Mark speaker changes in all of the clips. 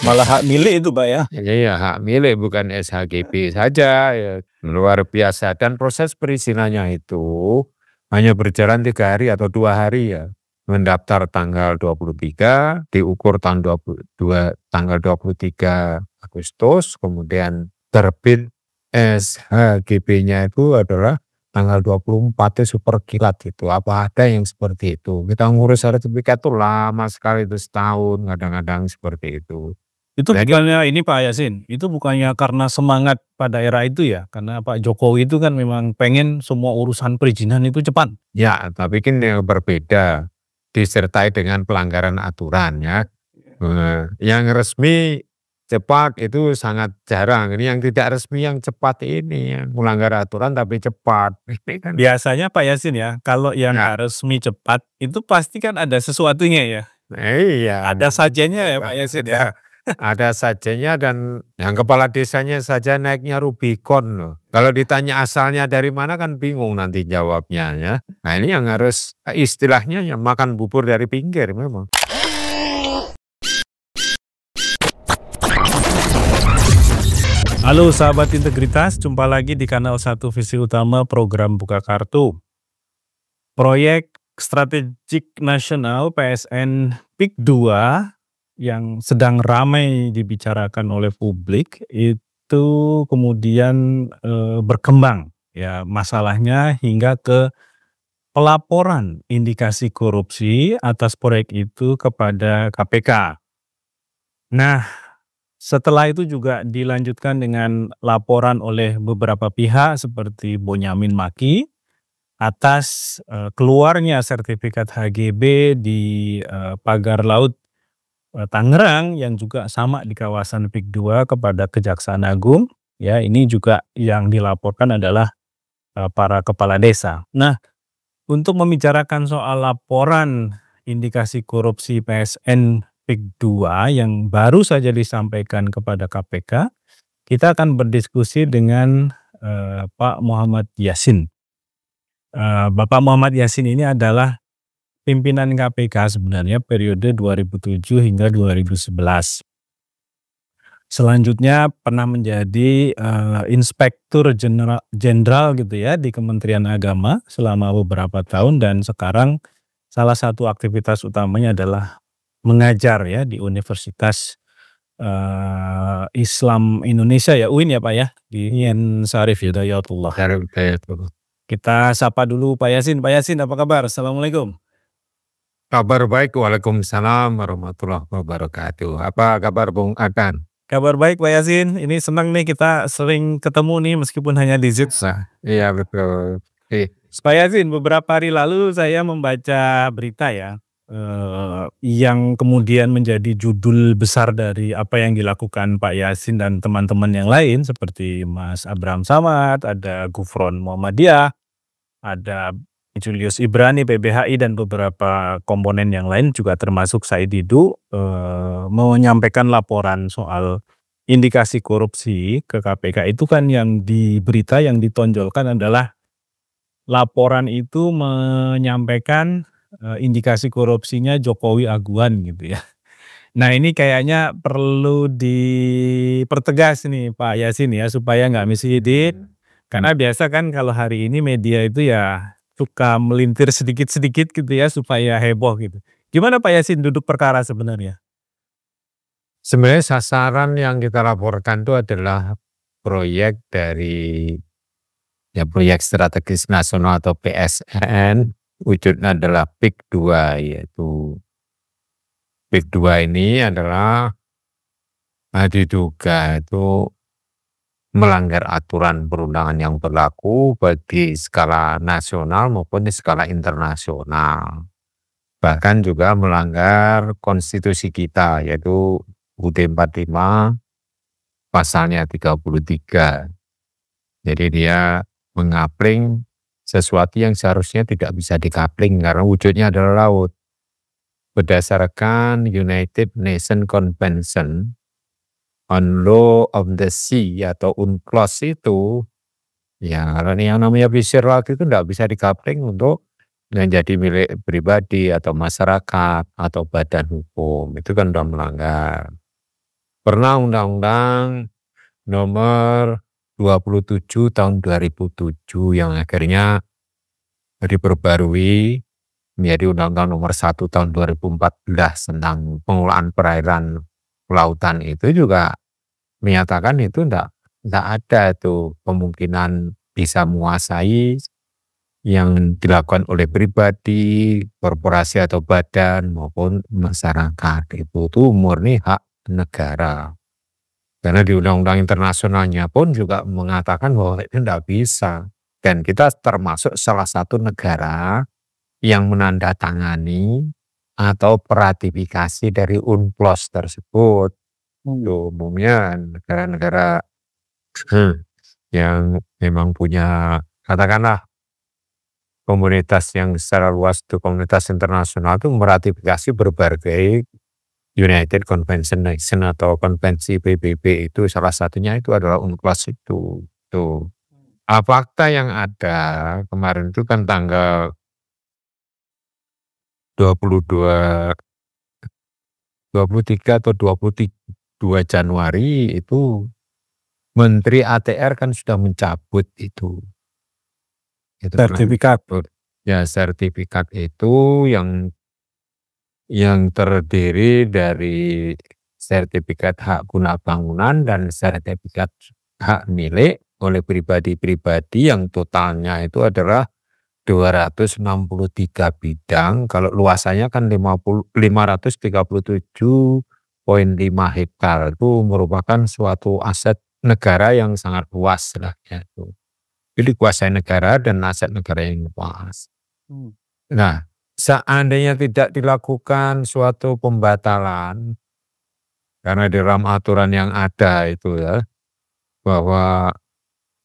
Speaker 1: Malah hak milik itu, Pak, ya?
Speaker 2: Iya, hak milik bukan SHGB saja, ya luar biasa. Dan proses perizinannya itu hanya berjalan 3 hari atau 2 hari ya. Mendaftar tanggal 23, diukur tanggal 23 Agustus, kemudian terbit SHGB-nya itu adalah tanggal 24 itu super kilat gitu. Apa ada yang seperti itu? Kita ngurus sertifikat itu lama sekali, itu setahun kadang-kadang seperti itu.
Speaker 1: Itu
Speaker 2: Jadi
Speaker 1: bukannya ini Pak Yasin, itu bukannya karena semangat pada era itu ya? Karena Pak Jokowi itu kan memang pengen semua urusan perizinan itu cepat.
Speaker 2: ya, tapi kan yang berbeda disertai dengan pelanggaran aturan ya. Yang resmi cepat itu sangat jarang. Ini yang tidak resmi yang cepat ini yang melanggar aturan tapi cepat. Ini kan
Speaker 1: Biasanya Pak Yasin ya, kalau yang
Speaker 2: ya,
Speaker 1: nggak resmi cepat, itu pasti kan ada sesuatunya ya?
Speaker 2: iya.
Speaker 1: Ada sajanya ya Pak Yasin ya?
Speaker 2: Ada sajanya dan yang kepala desanya saja naiknya Rubicon loh. Kalau ditanya asalnya dari mana kan bingung nanti jawabnya ya. Nah ini yang harus istilahnya yang makan bubur dari pinggir memang.
Speaker 1: Halo sahabat integritas, jumpa lagi di kanal 1 Visi Utama program Buka Kartu. Proyek Strategik Nasional PSN PIK 2 yang sedang ramai dibicarakan oleh publik itu kemudian berkembang ya masalahnya hingga ke pelaporan indikasi korupsi atas proyek itu kepada KPK. Nah, setelah itu juga dilanjutkan dengan laporan oleh beberapa pihak seperti Bonyamin Maki atas keluarnya sertifikat HGB di pagar laut Tangerang yang juga sama di kawasan PIK 2 kepada Kejaksaan Agung. Ya, ini juga yang dilaporkan adalah para kepala desa. Nah, untuk membicarakan soal laporan indikasi korupsi PSN PIK 2 yang baru saja disampaikan kepada KPK, kita akan berdiskusi dengan Pak Muhammad Yasin. Bapak Muhammad Yasin ini adalah pimpinan KPK sebenarnya periode 2007 hingga 2011. Selanjutnya pernah menjadi Inspektur Jenderal gitu ya di Kementerian Agama selama beberapa tahun dan sekarang salah satu aktivitas utamanya adalah mengajar ya di Universitas Islam Indonesia ya UIN ya Pak ya di Yen Sarif Hidayatullah. Kita sapa dulu Pak Yasin. Pak Yasin apa kabar? Assalamualaikum.
Speaker 2: Kabar baik, waalaikumsalam warahmatullahi wabarakatuh. Apa kabar Bung Akan?
Speaker 1: Kabar baik Pak Yasin, ini senang nih kita sering ketemu nih meskipun hanya di Zoom.
Speaker 2: Iya betul.
Speaker 1: Pak Yasin, beberapa hari lalu saya membaca berita ya, yang kemudian menjadi judul besar dari apa yang dilakukan Pak Yasin dan teman-teman yang lain seperti Mas Abraham Samad, ada Gufron Muhammadiyah, ada Julius Ibrani, PBHI dan beberapa komponen yang lain juga termasuk Said Didu menyampaikan laporan soal indikasi korupsi ke KPK. Itu kan yang di berita yang ditonjolkan adalah laporan itu menyampaikan indikasi korupsinya Jokowi Aguan gitu ya. Nah ini kayaknya perlu dipertegas nih Pak Yasin ya supaya nggak misleading. Karena biasa kan kalau hari ini media itu ya suka melintir sedikit-sedikit gitu ya supaya heboh gitu. Gimana Pak Yasin duduk perkara sebenarnya?
Speaker 2: Sebenarnya sasaran yang kita laporkan itu adalah proyek dari proyek strategis nasional atau PSN, wujudnya adalah PIK 2 yaitu PIK 2 ini adalah diduga itu melanggar aturan perundangan yang berlaku baik di skala nasional maupun di skala internasional. Bahkan juga melanggar konstitusi kita yaitu UUD 45 pasalnya 33. Jadi dia mengapling sesuatu yang seharusnya tidak bisa dikapling karena wujudnya adalah laut. Berdasarkan United Nations Convention on Law of the Sea atau UNCLOS itu, ya kalau yang namanya pesisir laut itu tidak bisa dikapling untuk menjadi milik pribadi atau masyarakat atau badan hukum. Itu kan sudah melanggar. pernah Undang-Undang Nomor 27 tahun 2007 yang akhirnya diperbarui menjadi Undang-Undang Nomor 1 tahun 2014 tentang pengelolaan perairan lautan, itu juga menyatakan itu enggak ada tuh kemungkinan bisa menguasai yang dilakukan oleh pribadi, korporasi atau badan maupun masyarakat. Itu tuh murni hak negara. Karena di undang-undang internasionalnya pun juga mengatakan bahwa itu tidak bisa. Dan kita termasuk salah satu negara yang menandatangani atau ratifikasi dari UNCLOS tersebut. Itu umumnya negara-negara yang memang punya, katakanlah, komunitas yang secara luas itu komunitas internasional itu meratifikasi berbagai United Convention Nation atau konvensi PBB, itu salah satunya itu adalah UNCLOS itu. Tuh. Fakta yang ada kemarin itu kan tanggal 23 atau 22 Januari itu Menteri ATR kan sudah mencabut itu.
Speaker 1: Sertifikat.
Speaker 2: Ya, sertifikat itu yang terdiri dari sertifikat hak guna bangunan dan sertifikat hak milik oleh pribadi-pribadi yang totalnya itu adalah 263 bidang. Kalau luasannya kan 537,5 hektar, itu merupakan suatu aset negara yang sangat luas lah ya itu. Jadi dikuasai negara dan aset negara yang luas. Nah, seandainya tidak dilakukan suatu pembatalan karena di dalam aturan yang ada itu ya, bahwa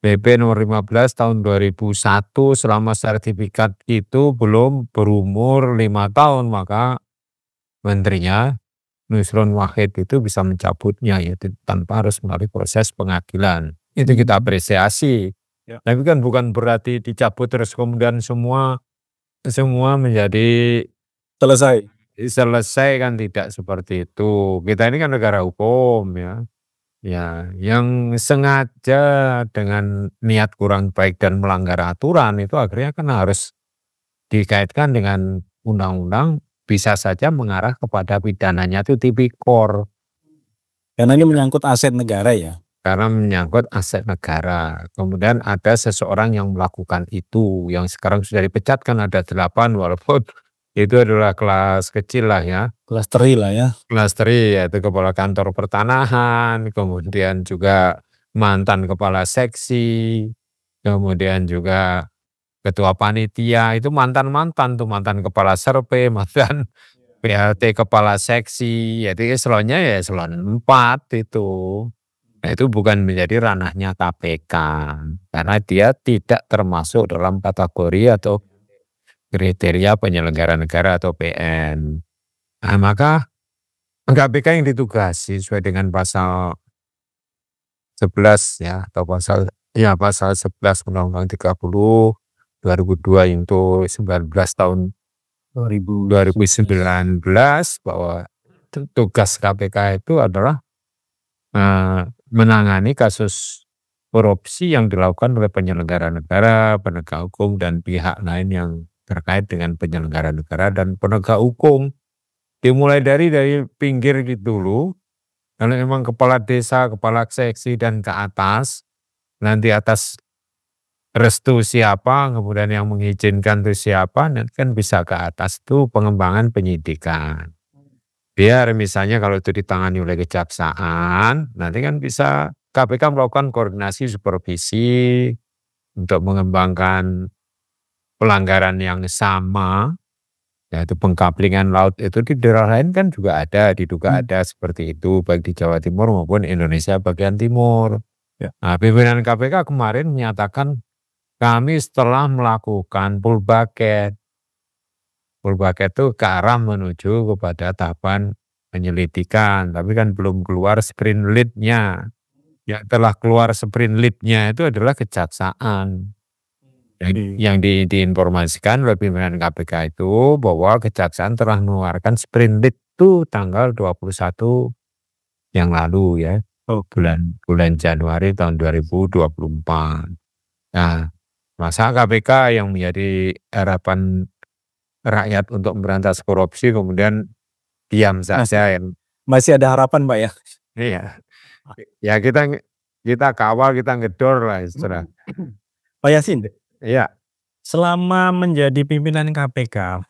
Speaker 2: PP nomor 15 tahun 2001 selama sertifikat itu belum berumur 5 tahun, maka menterinya Nusron Wahid itu bisa mencabutnya, yaitu tanpa harus melalui proses pengadilan. Itu kita apresiasi.
Speaker 1: Ya.
Speaker 2: Tapi kan bukan berarti dicabut terus kemudian semua menjadi selesai kan, tidak seperti itu. Kita ini kan negara hukum ya. Ya, yang sengaja dengan niat kurang baik dan melanggar aturan itu akhirnya kan harus dikaitkan dengan undang-undang, bisa saja mengarah kepada pidananya itu tipikor.
Speaker 1: Karena ini menyangkut aset negara ya.
Speaker 2: Karena menyangkut aset negara. Kemudian ada seseorang yang melakukan itu, yang sekarang sudah dipecat kan ada 8, walaupun itu adalah kelas kecil lah ya.
Speaker 1: Kelas teri lah ya.
Speaker 2: Kelas teri, yaitu kepala kantor pertanahan, kemudian juga mantan kepala seksi, kemudian juga ketua panitia, itu mantan tuh, mantan kepala serpe, mantan PLT kepala seksi, yaitu eselonnya ya eselon 4 itu. Nah, itu bukan menjadi ranahnya KPK, karena dia tidak termasuk dalam kategori atau kriteria penyelenggara negara atau PN. Nah, maka KPK yang ditugasi sesuai dengan pasal 11 ya, atau pasal 11 Undang-Undang 30 2002 itu 19 tahun 2019, bahwa tugas KPK itu adalah menangani kasus korupsi yang dilakukan oleh penyelenggara negara, penegak hukum, dan pihak lain yang terkait dengan penyelenggara negara dan penegak hukum. Dimulai dari pinggir gitu dulu, kalau memang kepala desa, kepala seksi dan ke atas, nanti atas restu siapa, kemudian yang mengizinkan itu siapa, nanti kan bisa ke atas itu pengembangan penyidikan. Biar misalnya kalau itu ditangani oleh kejaksaan, nanti kan bisa KPK melakukan koordinasi supervisi untuk mengembangkan pelanggaran yang sama, yaitu pengkaplingan laut itu di daerah lain kan juga ada, diduga ada seperti itu, baik di Jawa Timur maupun Indonesia bagian timur.
Speaker 1: Ya.
Speaker 2: Nah, pimpinan KPK kemarin menyatakan kami setelah melakukan full bucket itu ke arah menuju kepada tahapan penyelidikan, tapi kan belum keluar sprint lead-nya. Yang telah keluar sprint lead-nya itu adalah kejaksaan. Yang diinformasikan oleh pimpinan KPK itu bahwa kejaksaan telah mengeluarkan sprint lead itu tanggal 21 yang lalu ya,
Speaker 1: Oke.
Speaker 2: bulan Januari tahun 2024. Nah, masa KPK yang menjadi harapan rakyat untuk memberantas korupsi kemudian diam saja yang
Speaker 1: Masih ada harapan, Pak, ya?
Speaker 2: iya. Ya kita kawal, kita ngedor lah istilahnya.
Speaker 1: Pak Yasin,
Speaker 2: Iya.
Speaker 1: selama menjadi pimpinan KPK,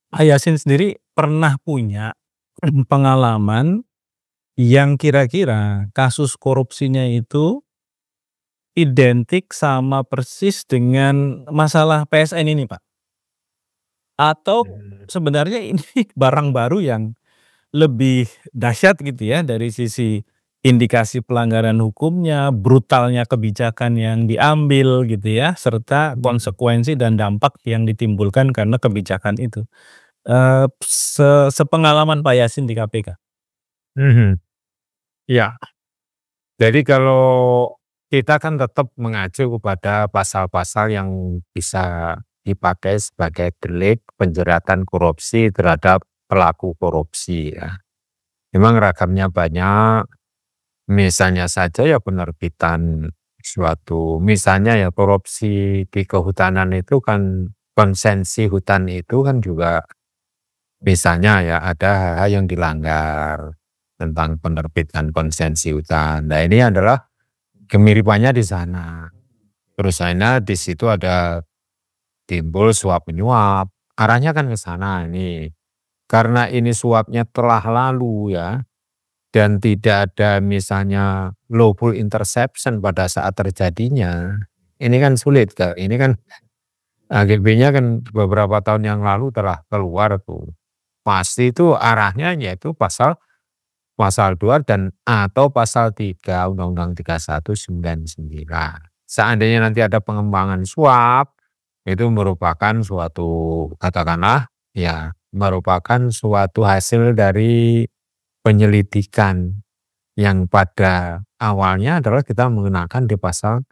Speaker 1: Pak Yasin sendiri pernah punya pengalaman yang kira-kira kasus korupsinya itu identik sama persis dengan masalah PSN ini, Pak? Atau sebenarnya ini barang baru yang lebih dahsyat gitu ya dari sisi indikasi pelanggaran hukumnya, brutalnya kebijakan yang diambil gitu ya, serta konsekuensi dan dampak yang ditimbulkan karena kebijakan itu. Sepengalaman Pak Yasin di KPK.
Speaker 2: Iya. Jadi kalau kita kan tetap mengacu kepada pasal-pasal yang bisa dipakai sebagai delik penjeratan korupsi terhadap pelaku korupsi ya. Memang ragamnya banyak, misalnya saja ya penerbitan suatu, misalnya ya korupsi di kehutanan itu kan konsensi hutan itu kan juga misalnya ya ada hal yang dilanggar tentang penerbitan konsensi hutan. Nah ini adalah kemiripannya di sana. Terus akhirnya di situ ada timbul suap menyuap. Arahnya kan ke sana ini. Karena ini suapnya telah lalu ya, dan tidak ada misalnya lawful interception pada saat terjadinya. Ini kan sulit Kak. Ini kan AGB-nya kan beberapa tahun yang lalu telah keluar tuh. Pasti itu arahnya yaitu pasal 2 dan atau pasal 3 Undang-Undang 3199. Seandainya nanti ada pengembangan suap, itu merupakan suatu katakanlah ya merupakan suatu hasil dari penyelidikan yang pada awalnya adalah kita mengenakan di pasal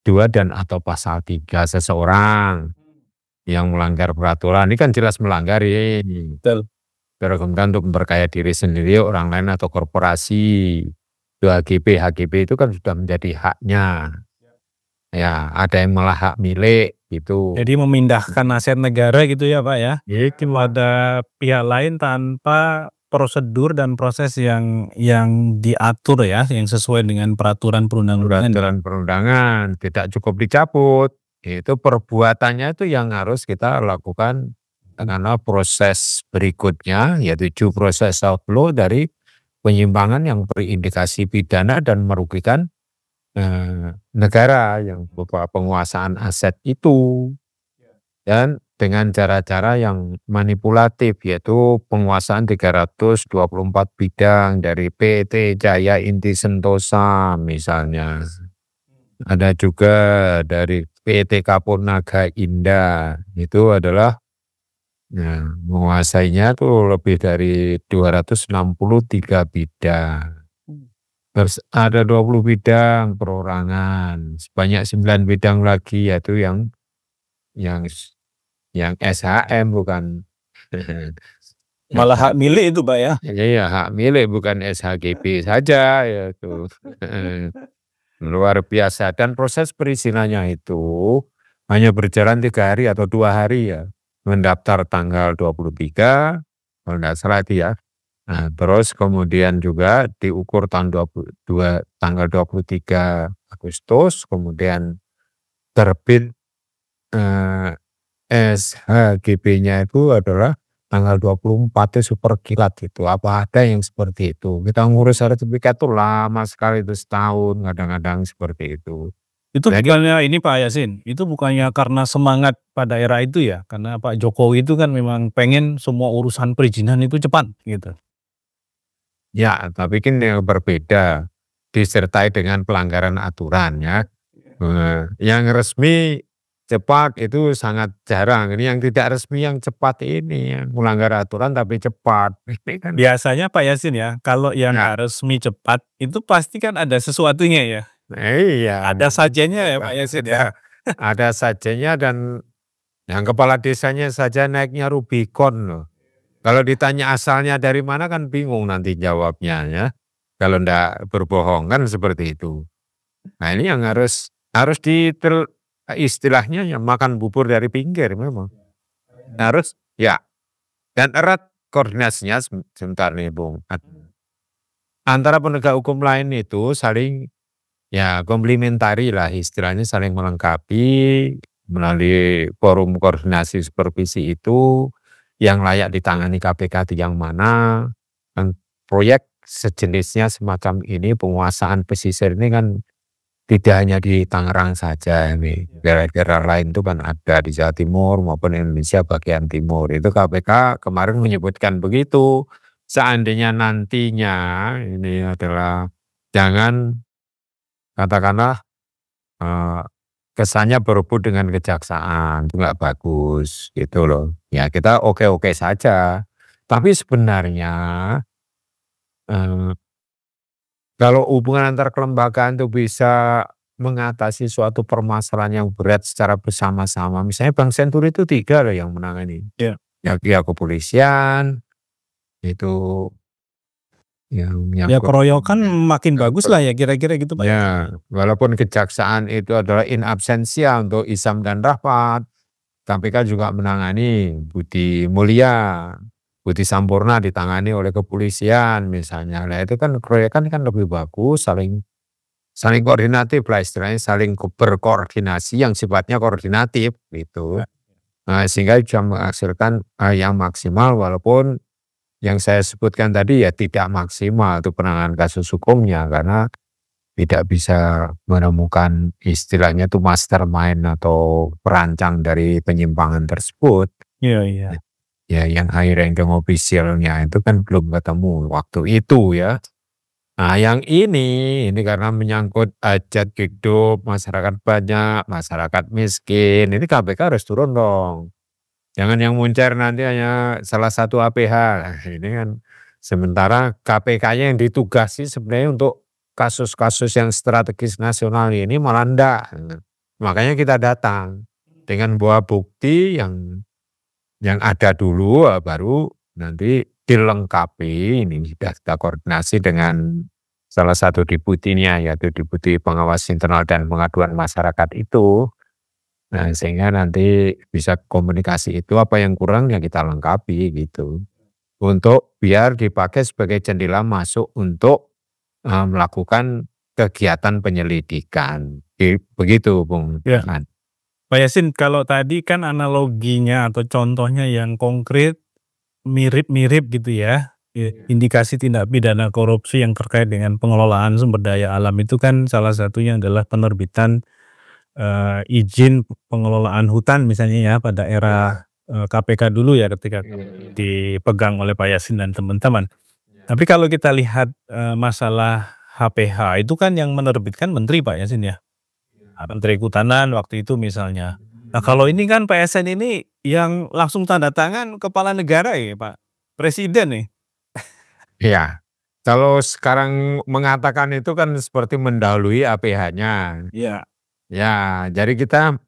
Speaker 2: 2 dan atau pasal 3 seseorang yang melanggar peraturan. Ini kan jelas melanggar ini.
Speaker 1: Betul.
Speaker 2: Kemudian untuk memperkaya diri sendiri, orang lain atau korporasi. Itu HGB itu kan sudah menjadi haknya. Ya, ada yang malah hak milik gitu.
Speaker 1: Jadi memindahkan aset negara gitu ya Pak ya,
Speaker 2: Itu
Speaker 1: pada pihak lain tanpa prosedur dan proses yang diatur ya, yang sesuai dengan peraturan perundang-undangan.
Speaker 2: peraturan perundangan tidak cukup dicabut. Itu perbuatannya itu yang harus kita lakukan karena proses berikutnya yaitu due process of law dari penyimpangan yang berindikasi pidana dan merugikan negara yang berupa penguasaan aset itu, dan dengan cara-cara yang manipulatif yaitu penguasaan 324 bidang dari PT Jaya Inti Sentosa misalnya. Ada juga dari PT Kapur Naga Indah, itu adalah menguasainya tuh lebih dari 263 bidang. Terus ada 20 bidang perorangan, sebanyak 9 bidang lagi yaitu yang SHM bukan
Speaker 1: Malah hak milik itu Pak ya.
Speaker 2: ya hak milik bukan SHGB saja yaitu luar biasa, dan proses perizinannya itu hanya berjalan 3 hari atau 2 hari ya. Mendaftar tanggal 23 kalau tidak salah itu ya. Nah, terus kemudian juga diukur tanggal 23 Agustus, kemudian terbit SHGB-nya itu adalah tanggal 24 itu super kilat gitu. Apa ada yang seperti itu? Kita ngurus sertifikat itu lama sekali, itu setahun kadang-kadang seperti itu.
Speaker 1: Itu bukannya ini Pak Yasin, itu bukannya karena semangat pada era itu ya, karena Pak Jokowi itu kan memang pengen semua urusan perizinan itu cepat gitu.
Speaker 2: Ya, tapi kan yang berbeda disertai dengan pelanggaran aturan ya. Yang resmi cepat itu sangat jarang. Ini yang tidak resmi yang cepat ini, yang melanggar aturan tapi cepat. Ini kan
Speaker 1: Biasanya Pak Yasin ya, kalau yang
Speaker 2: ya,
Speaker 1: resmi cepat itu pasti kan ada sesuatunya ya.
Speaker 2: iya.
Speaker 1: Ada sajanya ya Pak Yasin ya.
Speaker 2: Ada sajanya, dan yang kepala desanya saja naiknya Rubicon loh. Kalau ditanya asalnya dari mana kan bingung nanti jawabnya ya. Kalau ndak berbohong kan seperti itu. Nah ini yang harus istilahnya ya makan bubur dari pinggir memang. Harus ya, dan erat koordinasinya sebentar nih Bung. Antara penegak hukum lain itu saling ya komplementari lah istilahnya, saling melengkapi melalui forum koordinasi supervisi itu yang layak ditangani KPK itu yang mana. Dan proyek sejenisnya semacam ini penguasaan pesisir ini kan tidak hanya di Tangerang saja ini, daerah-daerah lain itu kan ada di Jawa Timur maupun Indonesia bagian timur. Itu KPK kemarin menyebutkan begitu. Seandainya nantinya ini adalah jangan katakanlah kesannya berebut dengan kejaksaan, itu nggak bagus gitu loh. Ya kita oke-oke saja. Tapi sebenarnya kalau hubungan antar kelembagaan itu bisa mengatasi suatu permasalahan yang berat secara bersama-sama. Misalnya Bank Senturi itu 3 loh yang menangani.
Speaker 1: Iya.
Speaker 2: Ya pihak kepolisian, itu yang
Speaker 1: Ya
Speaker 2: menyangkut
Speaker 1: keroyokan makin bagus lah ya kira-kira gitu Pak.
Speaker 2: ya, walaupun kejaksaan itu adalah in absentia untuk Isam dan Rahmat, KPK juga menangani Budi Mulia, Budi Sampurna ditangani oleh kepolisian misalnya. Nah itu kan keroyokan kan lebih bagus, saling koordinatif lah istilahnya, saling berkoordinasi yang sifatnya koordinatif gitu. Nah, sehingga bisa menghasilkan yang maksimal, walaupun yang saya sebutkan tadi ya tidak maksimal itu penanganan kasus hukumnya karena tidak bisa menemukan istilahnya itu mastermind atau perancang dari penyimpangan tersebut.
Speaker 1: Iya, iya.
Speaker 2: Ya yang high ranking officialnya itu kan belum ketemu waktu itu ya. Nah yang ini karena menyangkut hajat hidup masyarakat banyak, masyarakat miskin, ini KPK harus turun dong. Jangan yang muncar nanti hanya salah satu APH. Nah, ini kan sementara KPK-nya yang ditugasi sebenarnya untuk kasus-kasus yang strategis nasional ini malah enggak. Makanya kita datang dengan bawa bukti yang ada dulu, baru nanti dilengkapi. Ini sudah kita koordinasi dengan salah satu deputinya, yaitu Deputi Pengawas Internal dan Pengaduan Masyarakat itu. Nah, sehingga nanti bisa komunikasi itu apa yang kurang ya kita lengkapi gitu. Untuk biar dipakai sebagai jendela masuk untuk melakukan kegiatan penyelidikan. Begitu Bung.
Speaker 1: Ya. Pak Yasin, kalau tadi kan analoginya atau contohnya yang konkret mirip-mirip gitu ya. Indikasi tindak pidana korupsi yang terkait dengan pengelolaan sumber daya alam itu kan salah satunya adalah penerbitan izin pengelolaan hutan misalnya ya pada era KPK dulu ya ketika dipegang oleh Pak Yasin dan teman-teman. Tapi kalau kita lihat masalah HPH itu kan yang menerbitkan Menteri Pak Yasin ya. Menteri Kehutanan waktu itu misalnya. Nah kalau ini kan PSN ini yang langsung tanda tangan kepala negara ya Pak Presiden nih.
Speaker 2: Iya. Kalau sekarang mengatakan itu kan seperti mendahului APH-nya.
Speaker 1: Iya.
Speaker 2: Ya, jadi kita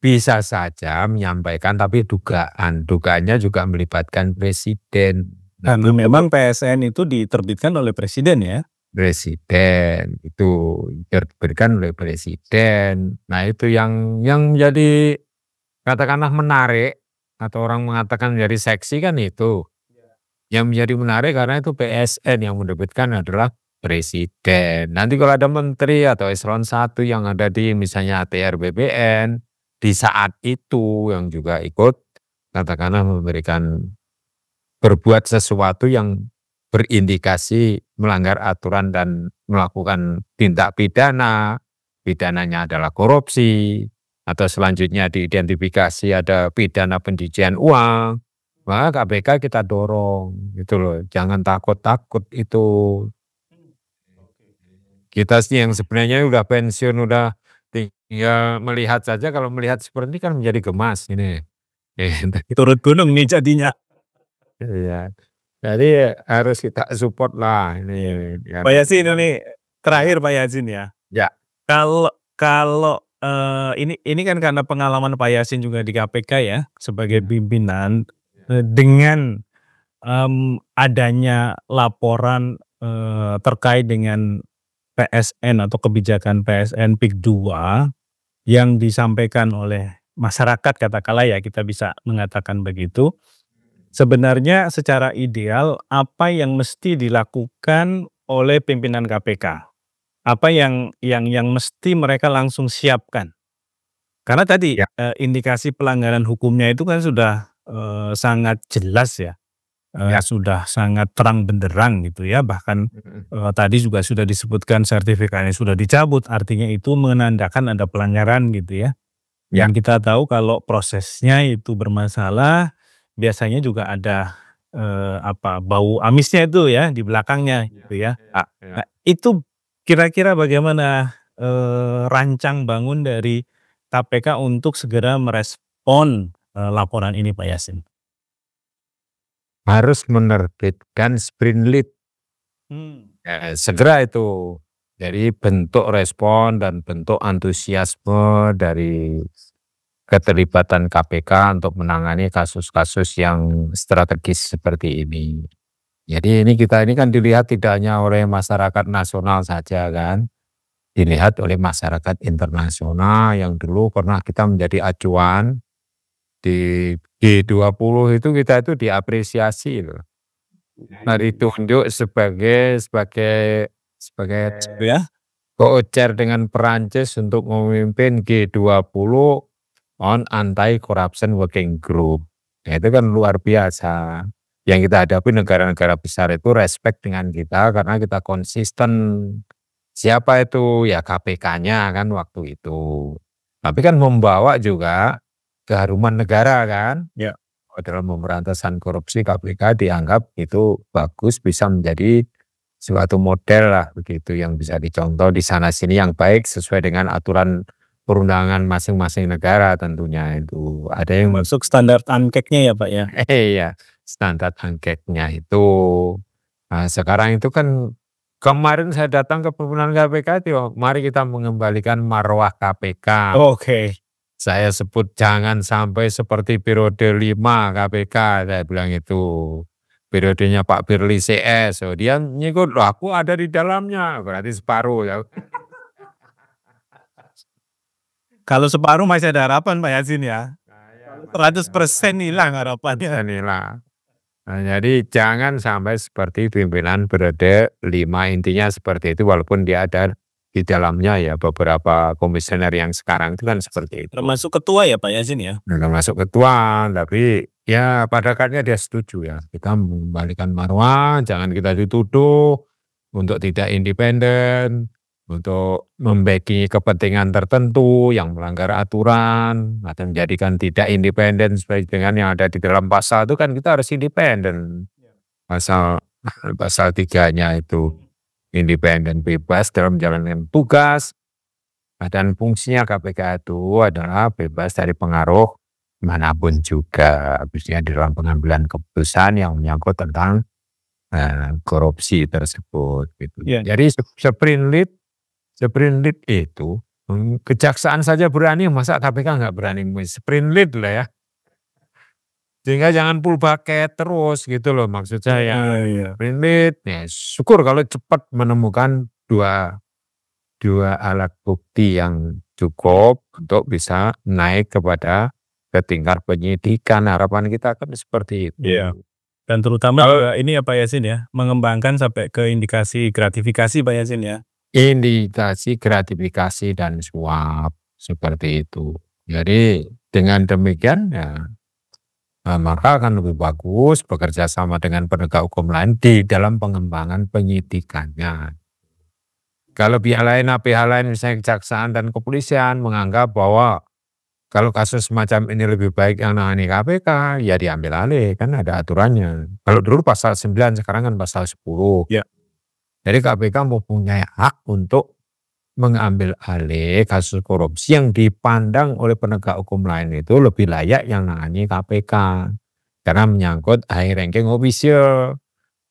Speaker 2: bisa saja menyampaikan tapi dugaannya juga melibatkan presiden.
Speaker 1: Karena memang PSN itu diterbitkan oleh presiden ya.
Speaker 2: Presiden itu diterbitkan oleh presiden. Nah itu yang menjadi katakanlah menarik atau orang mengatakan menjadi seksi kan itu. Yang menjadi menarik karena itu PSN yang menerbitkan adalah presiden. Nanti kalau ada menteri atau eselon 1 yang ada di misalnya ATR BPN di saat itu yang juga ikut katakanlah memberikan berbuat sesuatu yang berindikasi melanggar aturan dan melakukan tindak pidana, pidananya adalah korupsi atau selanjutnya diidentifikasi ada pidana pencucian uang, maka KPK kita dorong gitu loh, jangan takut-takut itu. Kita sih yang sebenarnya udah pensiun, udah tinggal melihat saja, kalau melihat seperti ini kan menjadi gemas ini.
Speaker 1: Turut gunung nih jadinya.
Speaker 2: Iya. Jadi harus kita support lah ini.
Speaker 1: Pak Yasin ini terakhir Pak Yasin ya.
Speaker 2: Ya.
Speaker 1: Kalau ini kan karena pengalaman Pak Yasin juga di KPK ya sebagai pimpinan dengan adanya laporan terkait dengan PSN atau kebijakan PSN PIK 2 yang disampaikan oleh masyarakat, katakanlah ya, kita bisa mengatakan begitu. Sebenarnya secara ideal apa yang mesti dilakukan oleh pimpinan KPK? Apa yang mesti mereka langsung siapkan? Karena tadi
Speaker 2: Ya.
Speaker 1: Indikasi pelanggaran hukumnya itu kan sudah sangat jelas ya.
Speaker 2: Ya.
Speaker 1: Sudah sangat terang benderang gitu ya, bahkan tadi juga sudah disebutkan sertifikatnya sudah dicabut, artinya itu menandakan ada pelanggaran gitu ya.
Speaker 2: Ya.
Speaker 1: Dan kita tahu kalau prosesnya itu bermasalah, biasanya juga ada bau amisnya itu ya di belakangnya gitu ya.
Speaker 2: Ya.
Speaker 1: Nah, itu kira-kira bagaimana rancang bangun dari KPK untuk segera merespon laporan ini, Pak Yasin?
Speaker 2: Harus menerbitkan sprint segera itu. Jadi bentuk respon dan bentuk antusiasme dari keterlibatan KPK untuk menangani kasus-kasus yang strategis seperti ini. Jadi kita ini kan dilihat tidak hanya oleh masyarakat nasional saja kan, dilihat oleh masyarakat internasional yang dulu pernah kita menjadi acuan di G20 itu, kita itu diapresiasi loh. Nah, ditunjuk sebagai
Speaker 1: Ya.
Speaker 2: co-chair dengan Perancis untuk memimpin G20 on Anti-Corruption Working Group. Nah, itu kan luar biasa. Yang kita hadapi negara-negara besar itu respect dengan kita karena kita konsisten. Siapa itu? Ya KPK-nya kan waktu itu. Tapi kan membawa juga keharuman negara kan.
Speaker 1: Ya.
Speaker 2: Dalam pemberantasan korupsi KPK dianggap itu bagus, bisa menjadi suatu model lah begitu yang bisa dicontoh di sana sini yang baik sesuai dengan aturan perundangan masing-masing negara tentunya itu. Ada yang
Speaker 1: masuk standar ANKEK-nya ya Pak ya?
Speaker 2: Iya, standar ANKEK-nya itu. Nah, sekarang itu kan kemarin saya datang ke pimpinan KPK itu, mari kita mengembalikan marwah KPK.
Speaker 1: Oke.
Speaker 2: Saya sebut jangan sampai seperti periode 5 KPK, saya bilang itu. Periodenya Pak Firly CS, dia nyikut, loh aku ada di dalamnya, berarti separuh ya.
Speaker 1: Kalau separuh masih ada harapan Pak Yasin ya? 100% hilang harapannya.
Speaker 2: Inilah. Nah, jadi jangan sampai seperti pimpinan periode 5, intinya seperti itu, walaupun dia ada di dalamnya ya beberapa komisioner yang sekarang itu kan seperti itu.
Speaker 1: Termasuk ketua ya Pak Yasin ya?
Speaker 2: Termasuk ketua, tapi ya pada akhirnya dia setuju ya. Kita mengembalikan marwah, jangan kita dituduh untuk tidak independen, untuk membacking kepentingan tertentu yang melanggar aturan, atau menjadikan tidak independen sesuai dengan yang ada di dalam pasal itu kan kita harus independen. Pasal 3-nya itu independen bebas dalam menjalankan tugas, dan fungsinya KPK itu adalah bebas dari pengaruh manapun juga, khususnya di dalam pengambilan keputusan yang menyangkut tentang korupsi tersebut. Gitu.
Speaker 1: Ya.
Speaker 2: Jadi sprint lead itu kejaksaan saja berani, masa KPK nggak berani sprint lead lah ya. Sehingga jangan full bucket terus gitu loh maksud saya. Sprint lead, ya syukur kalau cepat menemukan dua alat bukti yang cukup untuk bisa naik ke tingkat penyidikan. Harapan kita kan seperti itu.
Speaker 1: Iya. Dan terutama ini ya Pak Yasin ya, mengembangkan sampai ke indikasi gratifikasi Pak Yasin ya.
Speaker 2: Indikasi gratifikasi dan suap seperti itu. Jadi dengan demikian ya maka akan lebih bagus bekerja sama dengan penegak hukum lain di dalam pengembangan penyidikannya. Kalau pihak lain misalnya kejaksaan dan kepolisian menganggap bahwa kalau kasus semacam ini lebih baik yang nangani KPK, ya diambil alih, kan ada aturannya. Kalau dulu pasal 9, sekarang kan pasal 10.
Speaker 1: Ya.
Speaker 2: Jadi KPK mempunyai hak untuk mengambil alih kasus korupsi yang dipandang oleh penegak hukum lain itu lebih layak yang nangani KPK. Karena menyangkut high ranking official.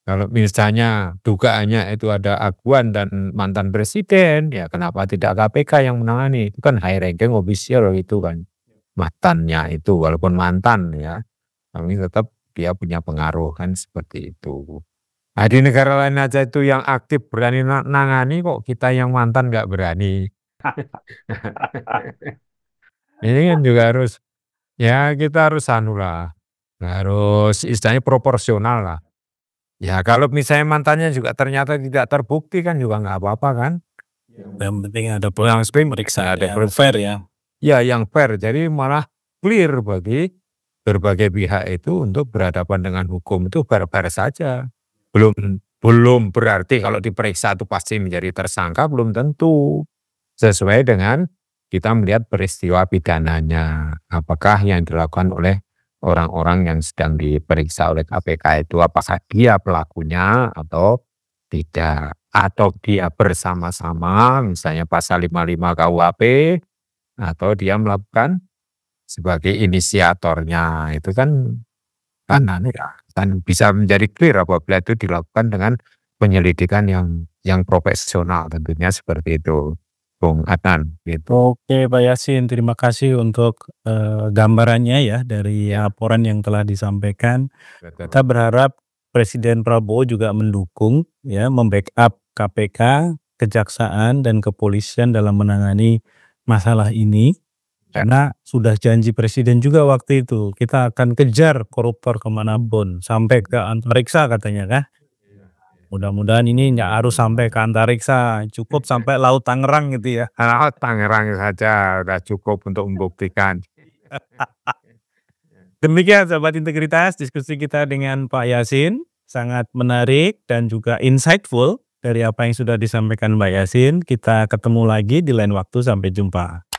Speaker 2: Kalau misalnya dugaannya itu ada aguan dan mantan presiden, ya kenapa tidak KPK yang menangani? Itu kan high ranking official itu kan. Mantannya itu, walaupun mantan ya. Kami tetap dia punya pengaruh kan seperti itu. Nah, di negara lain aja itu yang aktif berani nangani, kok kita yang mantan nggak berani. Ini kan juga harus, ya kita harus harus istilahnya proporsional lah. Ya kalau misalnya mantannya juga ternyata tidak terbukti kan juga nggak apa-apa kan.
Speaker 1: Yang penting ada pemeriksaan yang fair ya.
Speaker 2: Ya yang fair, jadi malah clear bagi berbagai pihak itu untuk berhadapan dengan hukum itu fair-fair saja. Belum berarti kalau diperiksa itu pasti menjadi tersangka, belum tentu. Sesuai dengan kita melihat peristiwa pidananya, apakah yang dilakukan oleh orang-orang yang sedang diperiksa oleh KPK itu apakah dia pelakunya atau tidak, atau dia bersama-sama misalnya pasal 55 KUHP, atau dia melakukan sebagai inisiatornya. Itu kan bisa menjadi clear apabila itu dilakukan dengan penyelidikan yang profesional, tentunya seperti itu, Bung Adnan. Gitu.
Speaker 1: Oke Pak Yasin, terima kasih untuk gambarannya ya dari laporan yang telah disampaikan. Kita berharap Presiden Prabowo juga mendukung ya, membackup KPK, Kejaksaan dan Kepolisian dalam menangani masalah ini. Karena sudah janji Presiden juga waktu itu, kita akan kejar koruptor kemanapun, sampai ke antariksa katanya kan. Mudah-mudahan ini nggak harus sampai ke antariksa, cukup sampai Laut Tangerang gitu ya.
Speaker 2: Laut Tangerang saja udah cukup untuk membuktikan.
Speaker 1: Demikian Sobat Integritas, diskusi kita dengan Pak Yasin, sangat menarik dan juga insightful dari apa yang sudah disampaikan Pak Yasin. Kita ketemu lagi di lain waktu, sampai jumpa.